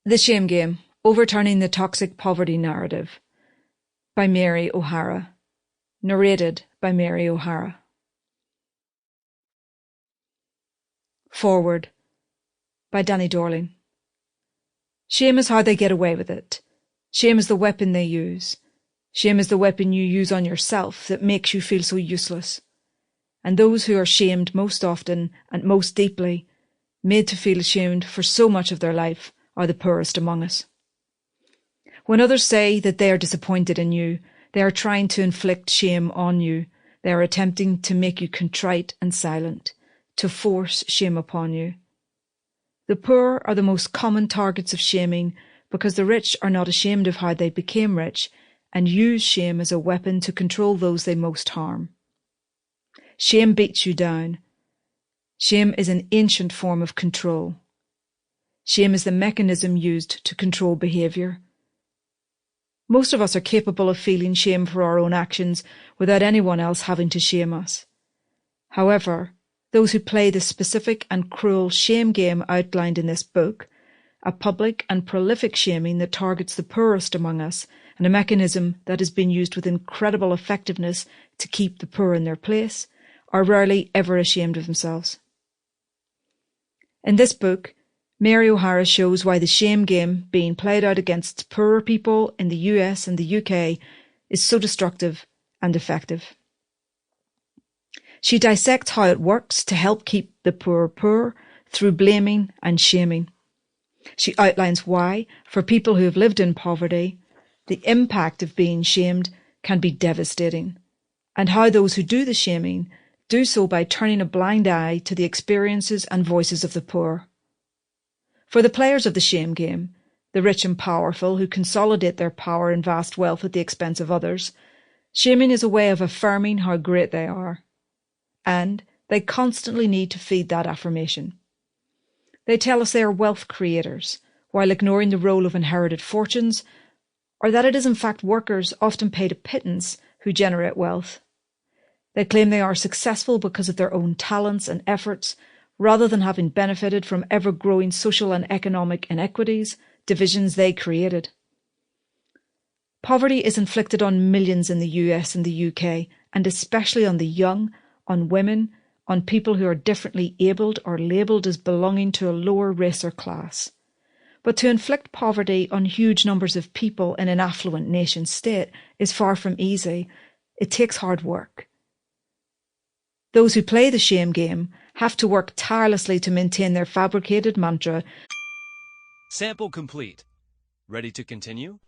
The Shame Game, Overturning the Toxic Poverty Narrative by Mary O'Hara. Narrated by Mary O'Hara. Forward by Danny Dorling. Shame is how they get away with it. Shame is the weapon they use. Shame is the weapon you use on yourself that makes you feel so useless. And those who are shamed most often and most deeply, made to feel ashamed for so much of their life, are the poorest among us. When others say that they are disappointed in you, they are trying to inflict shame on you. They are attempting to make you contrite and silent, to force shame upon you. The poor are the most common targets of shaming because the rich are not ashamed of how they became rich and use shame as a weapon to control those they most harm. Shame beats you down. Shame is an ancient form of control. Shame is the mechanism used to control behaviour. Most of us are capable of feeling shame for our own actions without anyone else having to shame us. However, those who play the specific and cruel shame game outlined in this book, a public and prolific shaming that targets the poorest among us, and a mechanism that has been used with incredible effectiveness to keep the poor in their place, are rarely ever ashamed of themselves. In this book, Mary O'Hara shows why the shame game being played out against poorer people in the US and the UK is so destructive and effective. She dissects how it works to help keep the poor through blaming and shaming. She outlines why, for people who have lived in poverty, the impact of being shamed can be devastating, and how those who do the shaming do so by turning a blind eye to the experiences and voices of the poor. For the players of the shame game, the rich and powerful who consolidate their power and vast wealth at the expense of others, shaming is a way of affirming how great they are. And they constantly need to feed that affirmation. They tell us they are wealth creators, while ignoring the role of inherited fortunes, or that it is in fact workers, often paid a pittance, who generate wealth. They claim they are successful because of their own talents and efforts, rather than having benefited from ever-growing social and economic inequities, divisions they created. Poverty is inflicted on millions in the US and the UK, and especially on the young, on women, on people who are differently abled or labelled as belonging to a lower race or class. But to inflict poverty on huge numbers of people in an affluent nation state is far from easy. It takes hard work. Those who play the shame game have to work tirelessly to maintain their fabricated mantra. Sample complete. Ready to continue?